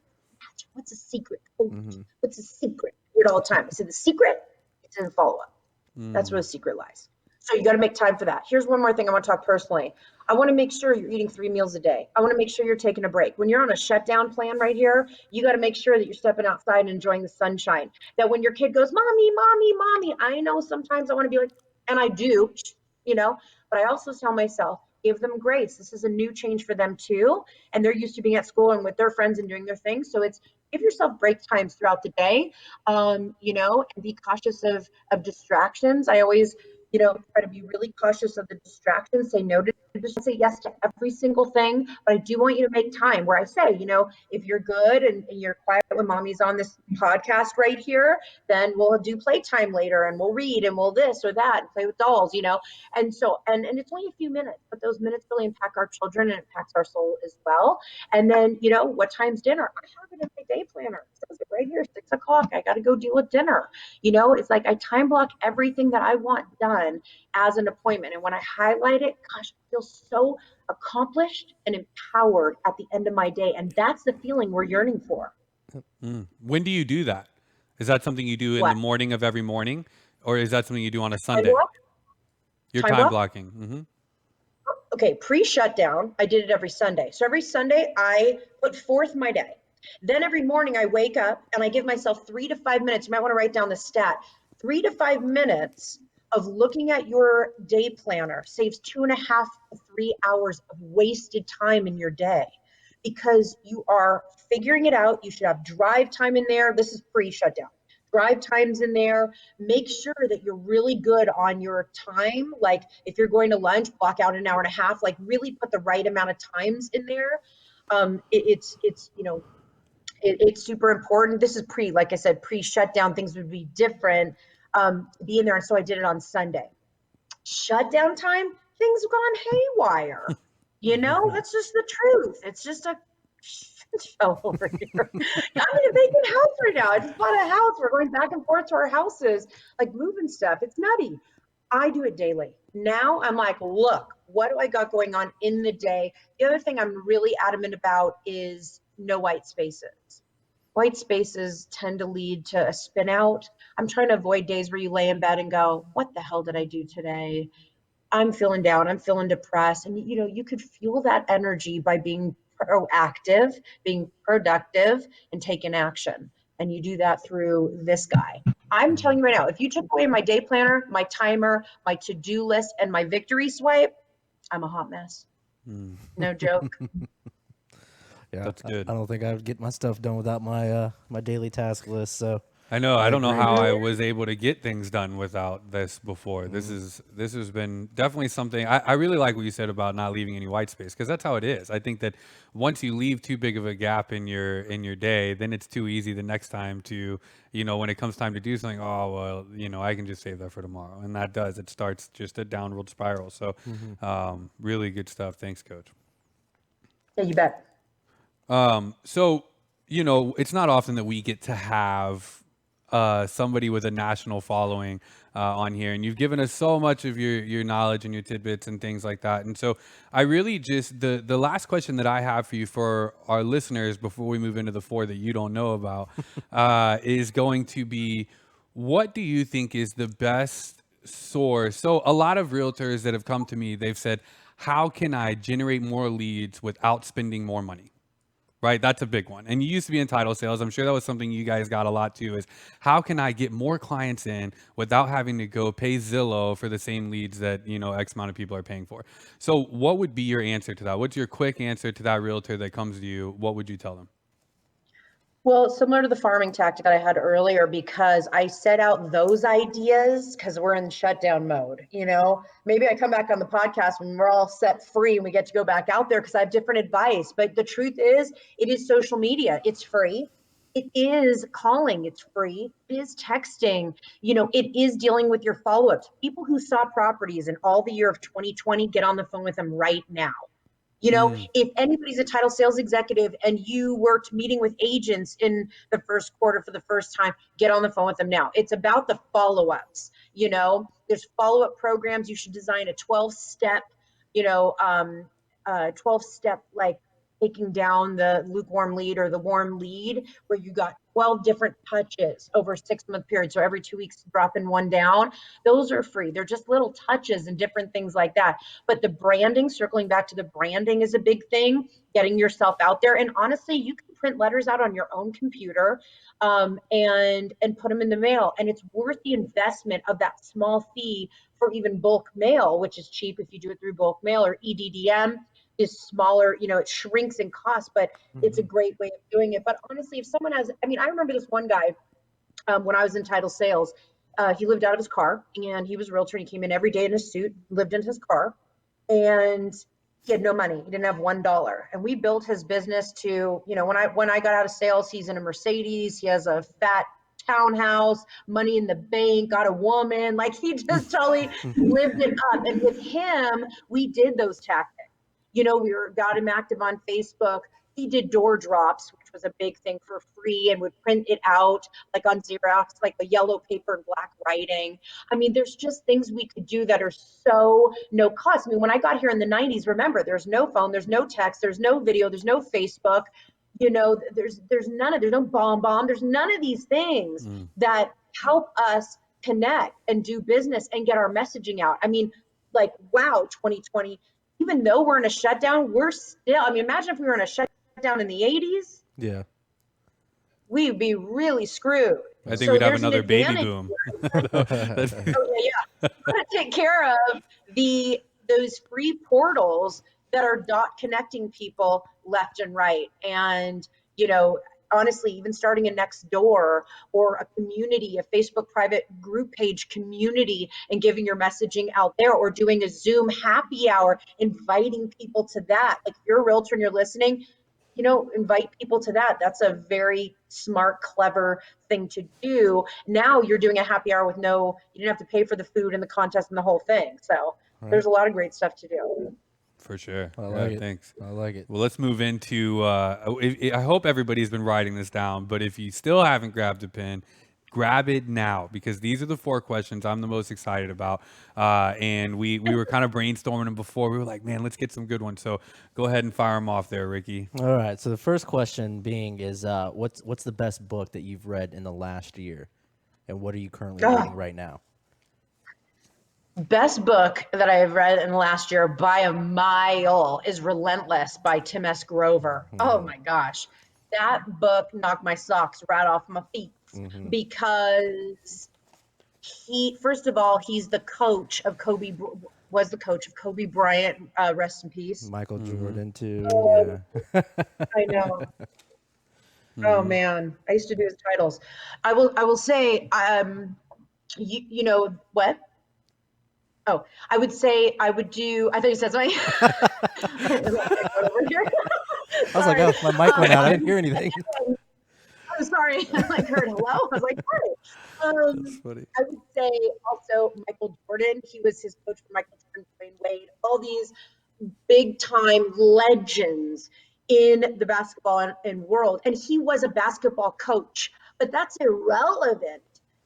what's the secret. What's the secret? We hear it all the time. I said the secret It's in follow-up. That's where Mm. the secret lies. So you got to make time for that. Here's one more thing I want to talk personally. I want to make sure you're eating 3 meals a day. I want to make sure you're taking a break. When you're on a shutdown plan right here, you got to make sure that you're stepping outside and enjoying the sunshine. That when your kid goes, mommy, mommy, mommy, I know sometimes I want to be like, and I do, but I also tell myself, give them grace. This is a new change for them too. And they're used to being at school and with their friends and doing their thing. So it's give yourself break times throughout the day, and be cautious of distractions. I always try to be really cautious of the distractions, say no to say yes to every single thing. But I do want you to make time where I say, if you're good and you're quiet when mommy's on this podcast right here, then we'll do playtime later and we'll read and we'll this or that and play with dolls, And so, and it's only a few minutes, but those minutes really impact our children and impacts our soul as well. And then, what time's dinner? I have it in my day planner. It says it right here, 6 o'clock. I got to go deal with dinner. It's like I time block everything that I want done as an appointment. And when I highlight it, gosh, I feel so accomplished and empowered at the end of my day. And that's the feeling we're yearning for. When do you do that? Is that something you do in the What? morning of every morning, or is that something you do on a Time Sunday? block? Your Time time block? blocking. Okay, pre-shutdown, I did it every Sunday. So every Sunday, I put forth my day. Then every morning, I wake up and I give myself 3 to 5 minutes. You might want to write down the stat. 3 to 5 minutes of looking at your day planner saves 2.5 to 3 hours of wasted time in your day because you are figuring it out. You should have drive time in there. This is pre-shutdown. Drive times in there. Make sure that you're really good on your time. Like if you're going to lunch, block out an hour and a half. Like really put the right amount of times in there. It's super important. This is like I said, pre-shutdown. Things would be different to be in there. And so I did it on Sunday. Shutdown time, things have gone haywire. That's just the truth. It's just a show over here. I'm in a vacant house right now. I just bought a house. We're going back and forth to our houses, like moving stuff. It's nutty. I do it daily. Now I'm like, look, what do I got going on in the day? The other thing I'm really adamant about is no white spaces. White spaces tend to lead to a spin out. I'm trying to avoid days where you lay in bed and go, what the hell did I do today? I'm feeling down, I'm feeling depressed. And you could fuel that energy by being proactive, being productive, and taking action. And you do that through this guy. I'm telling you right now, if you took away my day planner, my timer, my to-do list, and my victory swipe, I'm a hot mess. No joke. Yeah, That's good. I don't think I would get my stuff done without my my daily task list. So I know. I don't know agree. how I was able to get things done without this before. This has been definitely something. I really like what you said about not leaving any white space because that's how it is. I think that once you leave too big of a gap in your day, then it's too easy the next time to when it comes time to do something. Oh well, I can just save that for tomorrow, and that does. It starts just a downward spiral. So, really good stuff. Thanks, Coach. Yeah, you bet. So, it's not often that we get to have somebody with a national following on here, and you've given us so much of your knowledge and your tidbits and things like that. And so, I really just the last question that I have for you for our listeners before we move into the 4 that you don't know about is going to be, what do you think is the best source? So, a lot of realtors that have come to me, they've said, how can I generate more leads without spending more money? Right, that's a big one. And you used to be in title sales. I'm sure that was something you guys got a lot too, is how can I get more clients in without having to go pay Zillow for the same leads that, X amount of people are paying for. So what would be your answer to that? What's your quick answer to that realtor that comes to you? What would you tell them? Well, similar to the farming tactic that I had earlier, because I set out those ideas because we're in shutdown mode. Maybe I come back on the podcast when we're all set free and we get to go back out there because I have different advice. But the truth is, it is social media. It's free. It is calling. It's free. It is texting. It is dealing with your follow-ups. People who saw properties in all the year of 2020, get on the phone with them right now. If anybody's a title sales executive and you were meeting with agents in the first quarter for the first time, get on the phone with them now. It's about the follow-ups. There's follow-up programs. You should design a 12-step, 12-step, like taking down the lukewarm lead or the warm lead, where you got 12 different touches over a 6-month period. So every 2 weeks, dropping one down. Those are free. They're just little touches and different things like that. But the branding, circling back to the branding, is a big thing, getting yourself out there. And honestly, you can print letters out on your own computer, and put them in the mail. And it's worth the investment of that small fee for even bulk mail, which is cheap if you do it through bulk mail, or EDDM is smaller, it shrinks in cost, but it's a great way of doing it. But honestly, if someone has, I remember this one guy, when I was in title sales, he lived out of his car, and he was a realtor, and he came in every day in a suit, lived in his car, and he had no money. He didn't have $1. And we built his business to, when I got out of sales, he's in a Mercedes. He has a fat townhouse, money in the bank, got a woman. Like, he just totally lived it up. And with him, we did those tactics. Got him active on Facebook. He did door drops, which was a big thing, for free, and would print it out like on Xerox, like a yellow paper and black writing. There's just things we could do that are so no cost. When I got here in the 90s, remember, there's no phone, there's no text, there's no video, there's no Facebook. There's none of, there's no bomb, there's none of these things that help us connect and do business and get our messaging out. Wow, 2020. Even though we're in a shutdown, we're still, imagine if we were in a shutdown in the 80s. Yeah. We'd be really screwed. I think we'd have another baby boom. Oh, yeah. Gotta take care of those free portals that are connecting people left and right. And, honestly, even starting a Nextdoor or a community, a Facebook private group page community, and giving your messaging out there, or doing a Zoom happy hour, inviting people to that. Like, if you're a realtor and you're listening, invite people to that. That's a very smart, clever thing to do. Now you're doing a happy hour you didn't have to pay for the food and the contest and the whole thing. So There's a lot of great stuff to do. For sure. I like it. Thanks. I like it. Well, let's move into, I hope everybody's been writing this down, but if you still haven't grabbed a pen, grab it now, because these are the 4 questions I'm the most excited about. And we were kind of brainstorming them before. We were like, man, let's get some good ones. So go ahead and fire them off there, Riki. All right. So the first question being is, what's the best book that you've read in the last year? And what are you currently reading right now? Best book that I have read in the last year by a mile is Relentless by Tim S. Grover. Oh my gosh. That book knocked my socks right off my feet, because first of all, he's the coach of was the coach of Kobe Bryant, rest in peace. Michael Jordan too. Yeah. I know. Oh man, I used to do his titles. I will say, you know what? Oh, I would say I would do. I thought you said something. I was like, oh, my mic went out. I didn't hear anything. I'm sorry. I heard hello. I was like, hi. That's funny. I would say also Michael Jordan. He was his coach for Michael Jordan, Dwayne Wade, all these big time legends in the basketball and world. And he was a basketball coach, but that's irrelevant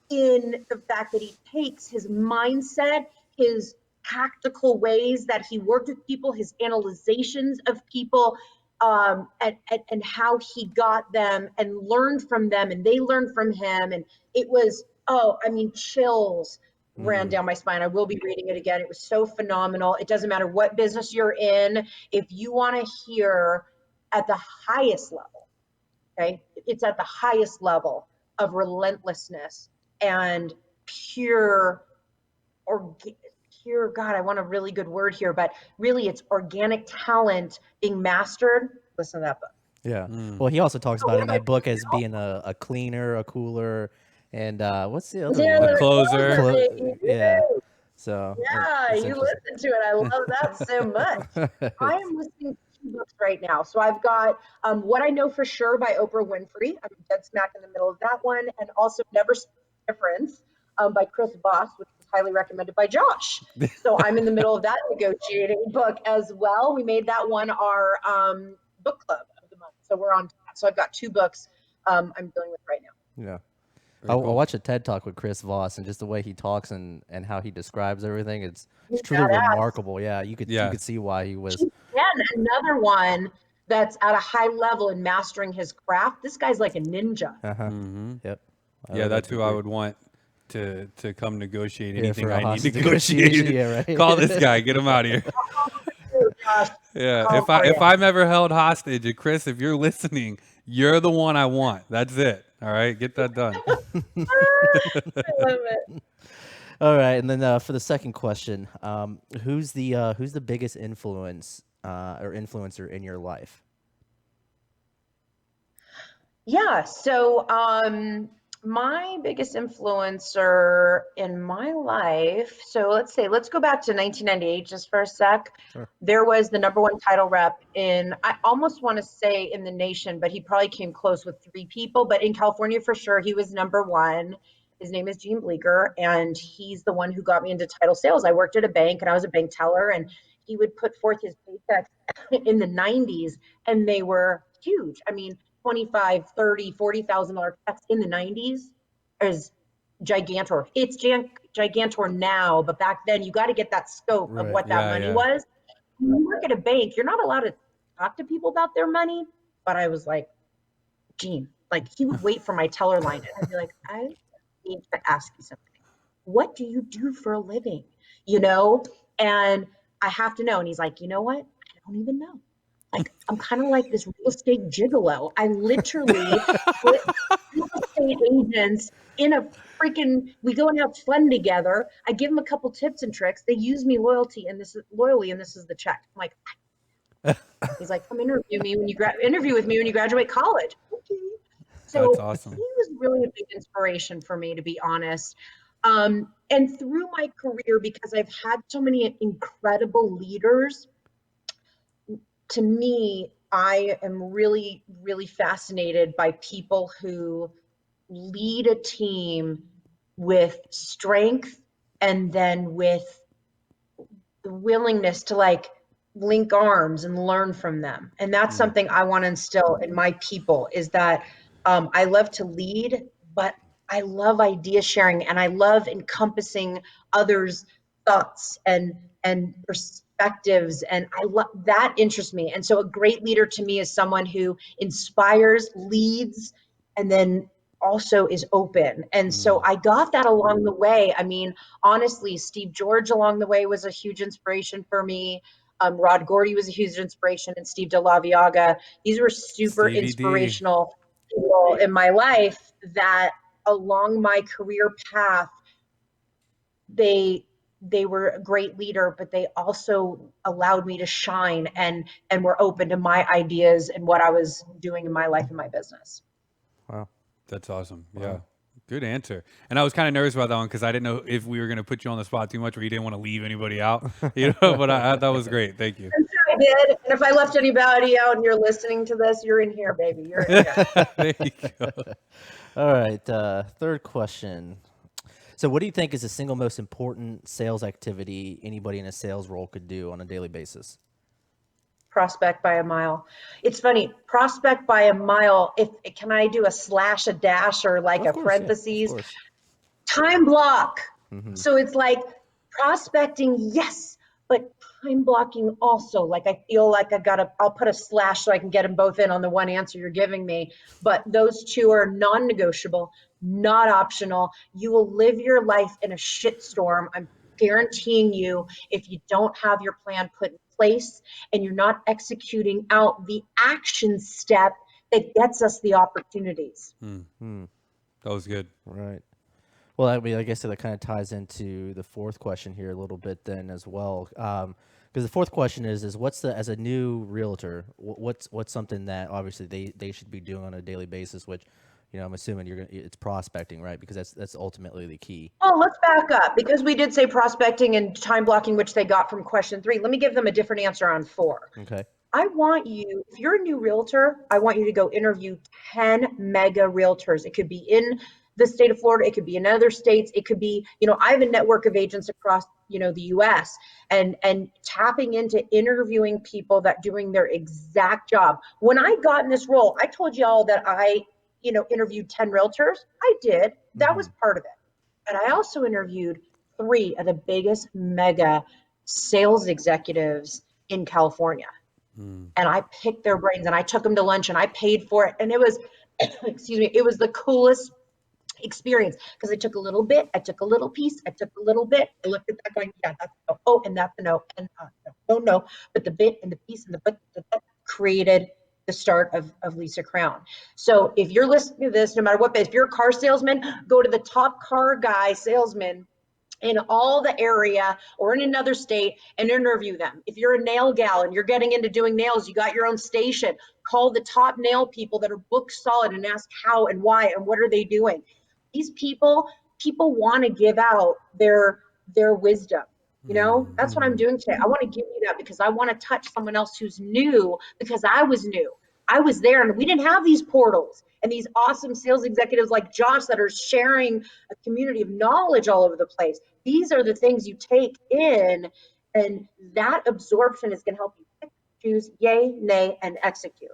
in the fact that he takes his mindset, his tactical ways that he worked with people, his analyzations of people, and how he got them and learned from them, and they learned from him. And it was, chills ran down my spine. I will be reading it again. It was so phenomenal. It doesn't matter what business you're in. If you want to hear at the highest level, okay, it's at the highest level of relentlessness and pure, God, I want a really good word here, but really it's organic talent being mastered. Listen to that book. Yeah. Well, he also talks about in that book as being a cleaner, a cooler, and what's the other one? A closer. Yeah. So yeah, you listen to it. I love that so much. I am listening to 2 books right now. So I've got What I Know for Sure by Oprah Winfrey. I'm dead smack in the middle of that one, and also Never Split the Difference by Chris Voss, which was highly recommended by Josh. So I'm in the middle of that negotiating book as well. We made that one our book club of the month. So we're on that. So I've got 2 books I'm dealing with right now. Yeah. I watched a TED Talk with Chris Voss, and just the way he talks and how he describes everything, it's truly remarkable. Yeah, you could see why he was. Yeah, another one that's at a high level in mastering his craft. This guy's like a ninja. Yep. Yeah, would that's who I agree. would want to come negotiate Yeah, anything for a I need hostage negotiation. negotiated. Yeah, right. Call this guy, get him out of here. Oh, gosh, Yeah, call for if you. I'm ever held hostage, and Chris, if you're listening, you're the one I want. That's it. All right, get that done. I love it. All right, and then for the second question, who's the biggest influence or influencer in your life? Yeah, so my biggest influencer in my life, so let's go back to 1998 just for a sec. Sure. There was the number one title rep in, I almost want to say in the nation, but he probably came close with 3 people, but in California for sure, he was number one. His name is Gene Bleeker, and he's the one who got me into title sales. I worked at a bank and I was a bank teller, and he would put forth his paychecks in the 90s, and they were huge. I mean, 25, 30, $40,000 checks in the 90s is gigantor. It's gigantor now, but back then you got to get that scope of Right. what that money Yeah. was. When you work at a bank, you're not allowed to talk to people about their money. But I was like, Gene, like he would wait for my teller line and I'd be like, I need to ask you something. What do you do for a living? You know, and I have to know. And he's like, you know what? I don't even know. Like, I'm kind of like this real estate gigolo. I literally put real estate agents in a freaking, we go and have fun together. I give them a couple tips and tricks. They use me loyally, and this is the check. I'm like, he's like, come interview with me when you graduate college. Okay. So That's he awesome. was really a big inspiration for me, to be honest. And through my career, because I've had so many incredible leaders, to me, I am really, really fascinated by people who lead a team with strength and then with the willingness to like link arms and learn from them. And that's something I want to instill in my people is that I love to lead, but I love idea sharing and I love encompassing others' thoughts and perspectives. And I love that interests me. And so a great leader to me is someone who inspires, leads, and then also is open. And so I got that along the way. I mean, honestly, Steve George along the way was a huge inspiration for me. Rod Gordy was a huge inspiration, and Steve DeLaviaga. These were super Stevie D. inspirational people in my life that along my career path, they were a great leader, but they also allowed me to shine and were open to my ideas and what I was doing in my life and my business. Wow. That's awesome. Yeah. Good answer. And I was kind of nervous about that one because I didn't know if we were going to put you on the spot too much or you didn't want to leave anybody out, but that was great. Thank you. I'm sure I did. And if I left anybody out and you're listening to this, you're in here, baby. You're in here. There you go. All right. Third question. So, what do you think is the single most important sales activity anybody in a sales role could do on a daily basis? Prospect by a mile. It's funny, prospect by a mile. If can I do a slash, a dash, or like Of a course, yeah, of parentheses? course. Time block. Mm-hmm. So it's like prospecting, yes, but time blocking also. Like I feel like I'll put a slash so I can get them both in on the one answer you're giving me. But those two are non-negotiable, not optional. You will live your life in a shitstorm. I'm guaranteeing you if you don't have your plan put in place and you're not executing out the action step that gets us the opportunities. Hmm. That was good. Right. Well, I mean, I guess that kind of ties into the fourth question here a little bit then as well. Because the fourth question is what's as a new realtor, what's something that obviously they should be doing on a daily basis, which, I'm assuming it's prospecting, right? Because that's ultimately the key. Oh, let's back up because we did say prospecting and time blocking, which they got from question 3. Let me give them a different answer on 4. Okay. I want you, if you're a new realtor, I want you to go interview 10 mega realtors. It could be in the state of Florida. It could be in other states. It could be, I have a network of agents across, the US and tapping into interviewing people that doing their exact job. When I got in this role, I told y'all that I, interviewed 10 realtors. I did. That was part of it. But I also interviewed 3 of the biggest mega sales executives in California. Mm. And I picked their brains and I took them to lunch and I paid for it. And it was, excuse me, it was the coolest experience because I took a little bit, I took a little piece, I took a little bit, I looked at that going, yeah, that's a no. Oh, and that's a no, and no. But the bit and the piece and the bit created the start of Lisa Crown. So if you're listening to this, no matter what, if you're a car salesman, go to the top car guy salesman in all the area or in another state and interview them. If you're a nail gal and you're getting into doing nails, you got your own station, call the top nail people that are booked solid and ask how and why and what are they doing. These people want to give out their wisdom. That's what I'm doing today. I want to give you that because I want to touch someone else who's new because I was new. I was there and we didn't have these portals and these awesome sales executives like Josh that are sharing a community of knowledge all over the place. These are the things you take in, and that absorption is going to help you pick, choose, yay, nay, and execute.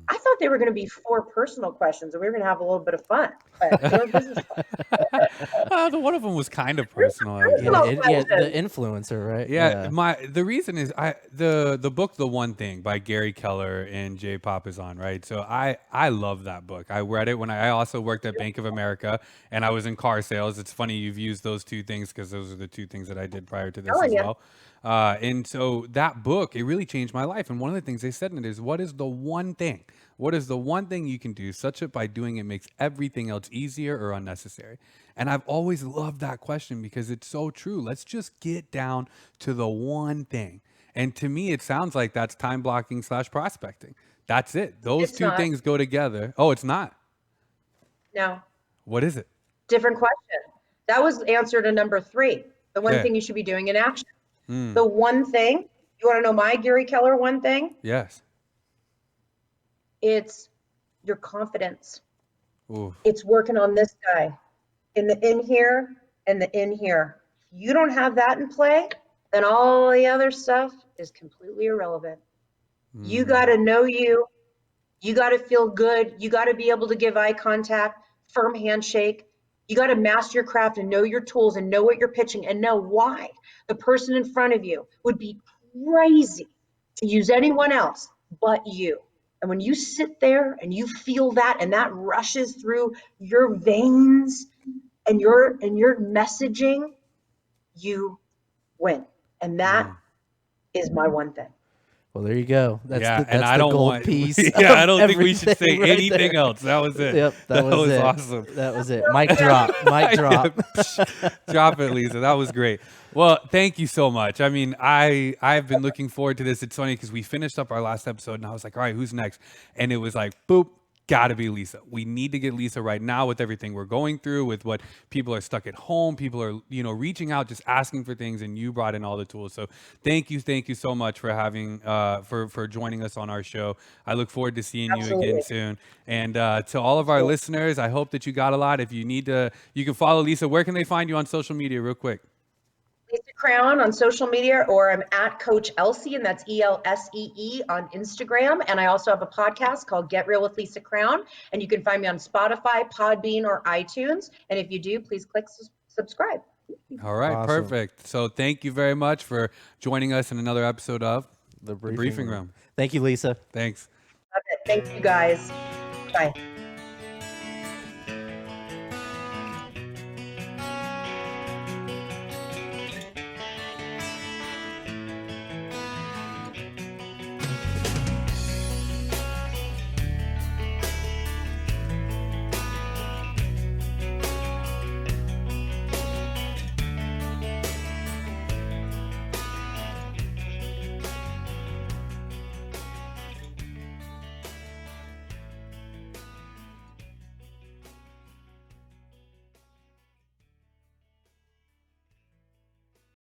I thought they were going to be 4 personal questions and we were going to have a little bit of fun, but they're business questions. The one of them was kind of personal, actually. The influencer, right? Yeah, the reason is the book The One Thing by Gary Keller and Jay Papasan, right? So I love that book. I read it when I also worked at Bank of America and I was in car sales. It's funny you've used those 2 things because those are the 2 things that I did prior to this as well. And so that book, it really changed my life. And one of the things they said in it is, what is the one thing? What is the one thing you can do such that by doing it makes everything else easier or unnecessary? And I've always loved that question because it's so true. Let's just get down to the one thing. And to me, it sounds like that's time blocking / prospecting. That's it. Those It's 2 not. things go together. Oh, it's not. No, What is it? different question. That was answer to number 3. The one Yeah. thing you should be doing in action. The one thing, you want to know my Gary Keller one thing? Yes. It's your confidence. Ooh. It's working on this guy in the in here and the in here. If you don't have that in play, then all the other stuff is completely irrelevant. You got to know you. You got to feel good. You got to be able to give eye contact, firm handshake. You got to master your craft and know your tools and know what you're pitching and know why the person in front of you would be crazy to use anyone else but you. And when you sit there and you feel that and that rushes through your veins and your messaging, you win. And that is my one thing. Well, there you go. And That's I the don't gold want piece. Yeah, I don't think we should say everything right anything there. else. That was it. Yep, that was it. awesome. That was it. Mic drop. Mic drop. Drop it, Lisa. That was great. Well, thank you so much. I mean, I've been looking forward to this. It's funny because we finished up our last episode and I was like, all right, who's next? And it was like, boop, gotta be Lisa. We need to get Lisa right now with everything we're going through, with what people are stuck at home. People are, reaching out, just asking for things, and you brought in all the tools. So thank you so much for having, for joining us on our show. I look forward to seeing you again soon. And to all of our listeners, I hope that you got a lot. If you need to, you can follow Lisa. Where can they find you on social media real quick? Lisa Crown on social media, or I'm at Coach Elsie, and that's ELSEE on Instagram. And I also have a podcast called Get Real with Lisa Crown, and you can find me on Spotify, Podbean, or iTunes. And if you do, please click subscribe. All right, Awesome. perfect. So thank you very much for joining us in another episode of The Briefing Room. Thank you, Lisa. Thanks. Love it. Thank you, guys. Bye.